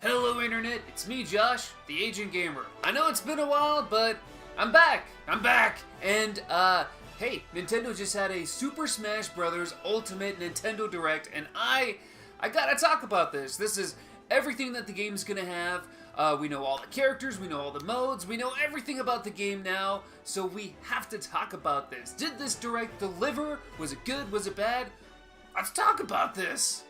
Hello Internet, it's me Josh, the Agent Gamer. I know it's been a while, but I'm back! And hey, Nintendo just had a Super Smash Bros. Ultimate Nintendo Direct, and I gotta talk about this. This is everything that the game's gonna have. We know all the characters, we know all the modes, we know everything about the game now, so we have to talk about this. Did this Direct deliver? Was it good? Was it bad? Let's talk about this!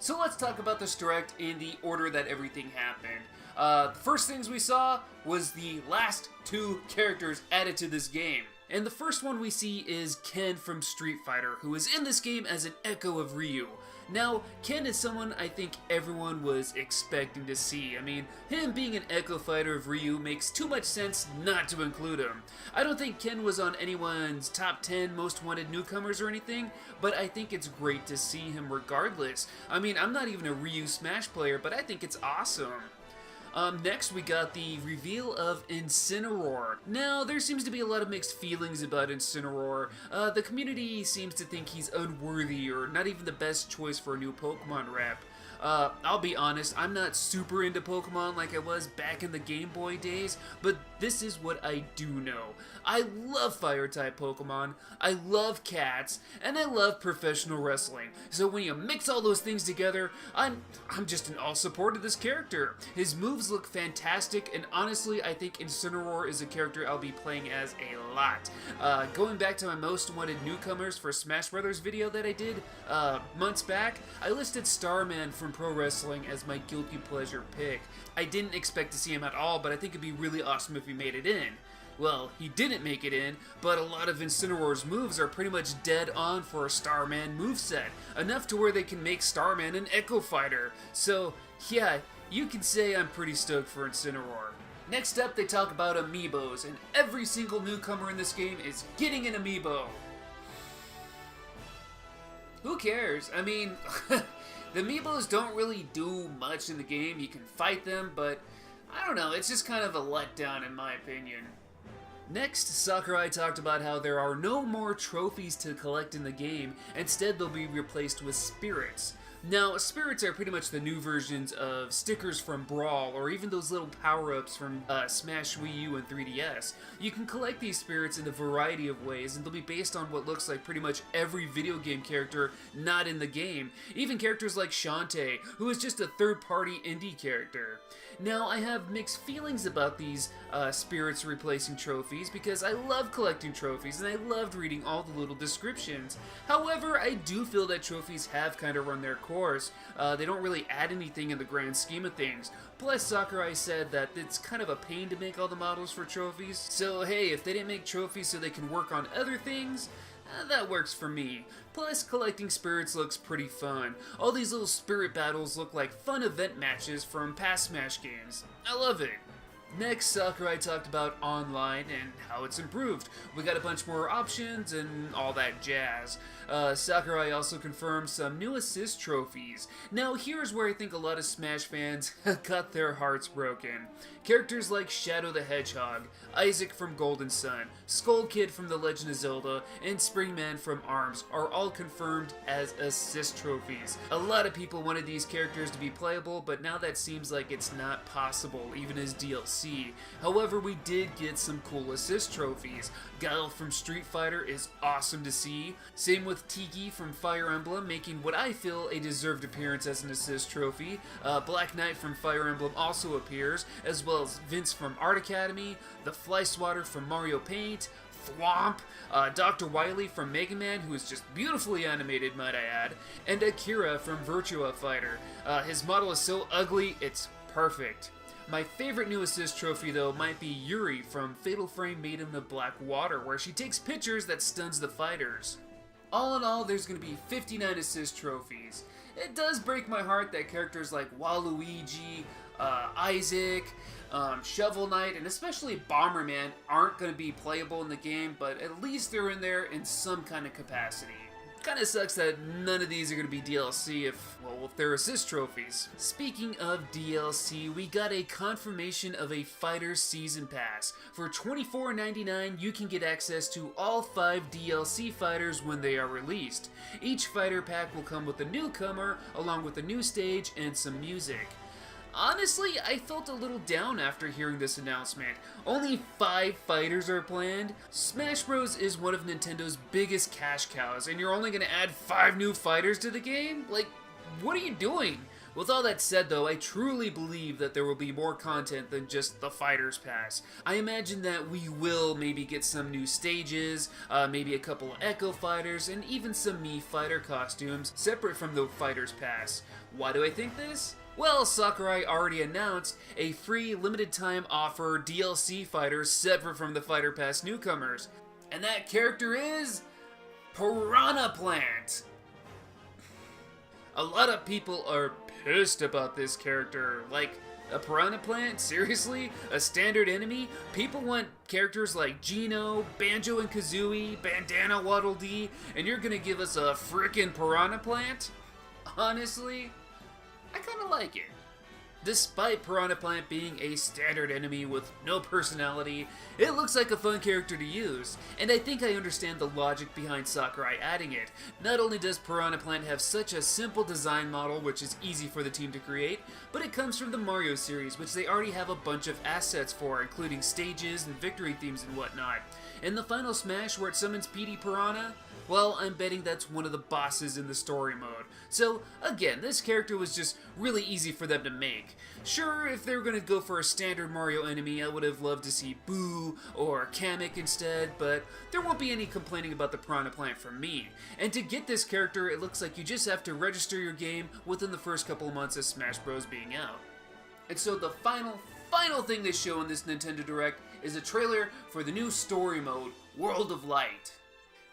So let's talk about this Direct in the order that everything happened. The first things we saw was the last two characters added to this game. And the first one we see is Ken from Street Fighter, who is in this game as an echo of Ryu. Now, Ken is someone I think everyone was expecting to see. I mean, him being an echo fighter of Ryu makes too much sense not to include him. I don't think Ken was on anyone's top 10 most wanted newcomers or anything, but I think it's great to see him regardless. I mean, I'm not even a Ryu Smash player, but I think it's awesome. Next, we got the reveal of Incineroar. Now, there seems to be a lot of mixed feelings about Incineroar. The community seems to think he's unworthy or not even the best choice for a new Pokemon rep. I'll be honest, I'm not super into Pokemon like I was back in the Game Boy days, but this is what I do know. I love Fire-type Pokemon, I love cats, and I love professional wrestling. So when you mix all those things together, I'm just in all support of this character. His moves look fantastic, and honestly, I think Incineroar is a character I'll be playing as a lot. Going back to my most wanted newcomers for Smash Bros. Video that I did months back, I listed Starman from Pro Wrestling as my guilty pleasure pick. I didn't expect to see him at all, but I think it'd be really awesome if he made it in. Well, he didn't make it in, but a lot of Incineroar's moves are pretty much dead on for a Starman moveset, enough to where they can make Starman an Echo Fighter. So, yeah, you can say I'm pretty stoked for Incineroar. Next up, they talk about amiibos, and every single newcomer in this game is getting an amiibo. Who cares? I mean, the amiibos don't really do much in the game. You can fight them, but I don't know, it's just kind of a letdown in my opinion. Next, Sakurai talked about how there are no more trophies to collect in the game, instead they'll be replaced with spirits. Now, spirits are pretty much the new versions of stickers from Brawl, or even those little power-ups from Smash Wii U and 3DS. You can collect these spirits in a variety of ways, and they'll be based on what looks like pretty much every video game character not in the game. Even characters like Shantae, who is just a third-party indie character. Now, I have mixed feelings about these spirits replacing trophies, because I love collecting trophies, and I loved reading all the little descriptions. However, I do feel that trophies have kind of run their course. They don't really add anything in the grand scheme of things. Plus, Sakurai said that it's kind of a pain to make all the models for trophies. So hey, if they didn't make trophies so they can work on other things, that works for me. Plus, collecting spirits looks pretty fun. All these little spirit battles look like fun event matches from past Smash games. I love it. Next, Sakurai talked about online and how it's improved. We got a bunch more options and all that jazz. Sakurai also confirmed some new assist trophies. Now, here's where I think a lot of Smash fans got their hearts broken. Characters like Shadow the Hedgehog, Isaac from Golden Sun, Skull Kid from The Legend of Zelda, and Springman from ARMS are all confirmed as assist trophies. A lot of people wanted these characters to be playable, but now that seems like it's not possible, even as DLC. However, we did get some cool assist trophies. Guile from Street Fighter is awesome to see. Same with Tiki from Fire Emblem, making what I feel a deserved appearance as an assist trophy. Black Knight from Fire Emblem also appears, as well as Vince from Art Academy, the Fly Swatter from Mario Paint, Thwomp, Dr. Wily from Mega Man, who is just beautifully animated, might I add, and Akira from Virtua Fighter. His model is so ugly, it's perfect. My favorite new assist trophy, though, might be Yuri from Fatal Frame Maiden of Black Water, where she takes pictures that stuns the fighters. All in all, there's going to be 59 assist trophies. It does break my heart that characters like Waluigi, Isaac, Shovel Knight, and especially Bomberman aren't going to be playable in the game, but at least they're in there in some kind of capacity. Kinda sucks that none of these are gonna be DLC if they're assist trophies. Speaking of DLC, we got a confirmation of a Fighter Season Pass. For $24.99, you can get access to all 5 DLC fighters when they are released. Each fighter pack will come with a newcomer, along with a new stage and some music. Honestly, I felt a little down after hearing this announcement. Only 5 fighters are planned? Smash Bros. Is one of Nintendo's biggest cash cows, and you're only gonna add 5 new fighters to the game? Like, what are you doing? With all that said though, I truly believe that there will be more content than just the Fighters Pass. I imagine that we will maybe get some new stages, maybe a couple of Echo Fighters, and even some Mii Fighter costumes separate from the Fighters Pass. Why do I think this? Well, Sakurai already announced a free limited-time offer DLC fighter separate from the Fighter Pass newcomers. And that character is Piranha Plant. A lot of people are pissed about this character. Like, a Piranha Plant? Seriously? A standard enemy? People want characters like Geno, Banjo and Kazooie, Bandana Waddle Dee, and you're gonna give us a frickin' Piranha Plant? Honestly? I kinda like it. Despite Piranha Plant being a standard enemy with no personality, it looks like a fun character to use, and I think I understand the logic behind Sakurai adding it. Not only does Piranha Plant have such a simple design model, which is easy for the team to create, but it comes from the Mario series, which they already have a bunch of assets for, including stages and victory themes and whatnot. In the final Smash where it summons Petey Piranha, well, I'm betting that's one of the bosses in the story mode. So, again, this character was just really easy for them to make. Sure, if they were going to go for a standard Mario enemy, I would have loved to see Boo or Kamek instead, but there won't be any complaining about the Piranha Plant from me. And to get this character, it looks like you just have to register your game within the first couple of months of Smash Bros. Being out. And so the final thing they show in this Nintendo Direct is a trailer for the new story mode, World of Light.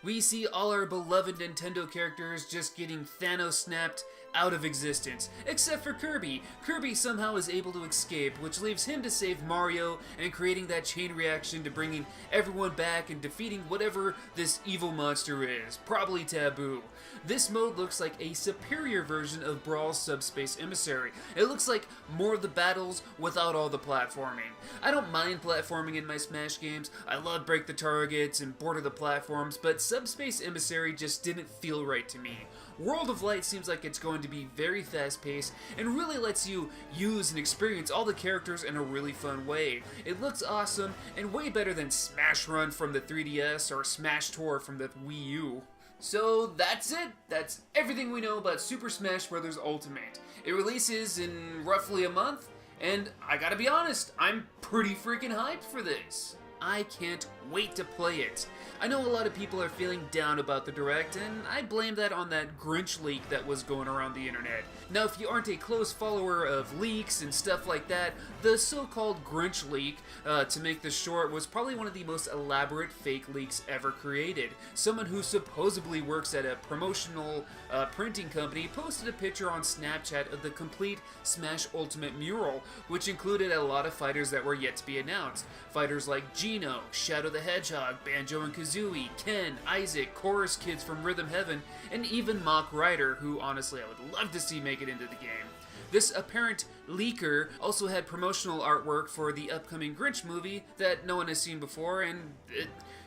We see all our beloved Nintendo characters just getting Thanos snapped out of existence, except for Kirby. Kirby somehow is able to escape, which leaves him to save Mario and creating that chain reaction to bringing everyone back and defeating whatever this evil monster is, probably Taboo. This mode looks like a superior version of Brawl's Subspace Emissary. It looks like more of the battles without all the platforming. I don't mind platforming in my Smash games. I love Break the Targets and Border the Platforms, but Subspace Emissary just didn't feel right to me. World of Light seems like it's going to be very fast-paced and really lets you use and experience all the characters in a really fun way. It looks awesome and way better than Smash Run from the 3DS or Smash Tour from the Wii U. So that's it. That's everything we know about Super Smash Bros. Ultimate. It releases in roughly a month, and I gotta be honest, I'm pretty freaking hyped for this. I can't wait to play it. I know a lot of people are feeling down about the Direct, and I blame that on that Grinch leak that was going around the internet. Now, if you aren't a close follower of leaks and stuff like that, the so-called Grinch leak, to make this short, was probably one of the most elaborate fake leaks ever created. Someone who supposedly works at a promotional printing company posted a picture on Snapchat of the complete Smash Ultimate mural, which included a lot of fighters that were yet to be announced. Fighters like Geno, Shadow the Hedgehog, Banjo and Kazooie, Ken, Isaac, Chorus Kids from Rhythm Heaven, and even Mach Rider, who honestly I would love to see make it into the game. This apparent leaker also had promotional artwork for the upcoming Grinch movie that no one has seen before, and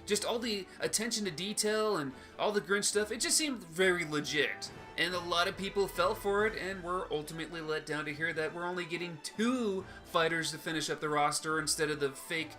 just all the attention to detail and all the Grinch stuff, it just seemed very legit. And a lot of people fell for it and were ultimately let down to hear that we're only getting 2 fighters to finish up the roster instead of the fake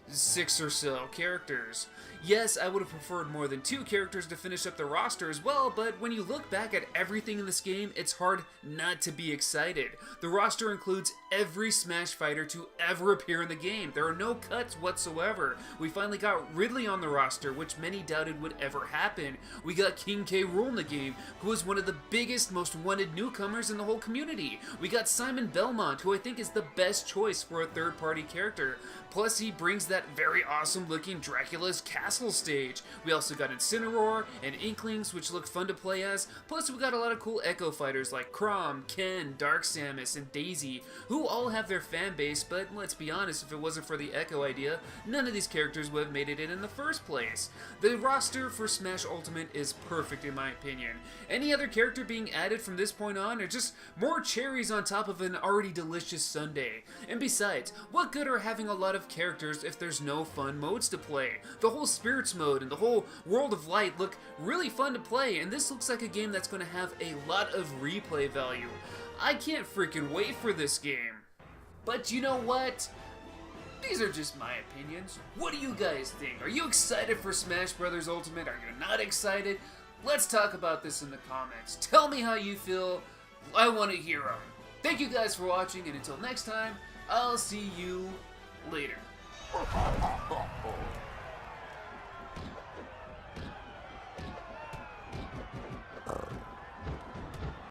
6 or so characters. Yes, I would have preferred more than 2 characters to finish up the roster as well, but when you look back at everything in this game, it's hard not to be excited. The roster includes every Smash fighter to ever appear in the game. There are no cuts whatsoever. We finally got Ridley on the roster, which many doubted would ever happen. We got King K. Rool in the game, who is one of the biggest, most wanted newcomers in the whole community. We got Simon Belmont, who I think is the best choice for a third-party character. Plus, he brings that very awesome-looking Dracula's castle castle stage. We also got Incineroar and Inklings, which look fun to play as, plus we got a lot of cool Echo fighters like Chrom, Ken, Dark Samus, and Daisy, who all have their fan base, but let's be honest, if it wasn't for the Echo idea, none of these characters would have made it in the first place. The roster for Smash Ultimate is perfect in my opinion. Any other character being added from this point on are just more cherries on top of an already delicious sundae. And besides, what good are having a lot of characters if there's no fun modes to play? The whole Spirits mode and the whole World of Light look really fun to play, and this looks like a game that's going to have a lot of replay value. I can't freaking wait for this game. But you know what? These are just my opinions. What do you guys think? Are you excited for Smash Bros. Ultimate? Are you not excited? Let's talk about this in the comments. Tell me how you feel. I want to hear them. Thank you guys for watching, and until next time, I'll see you later.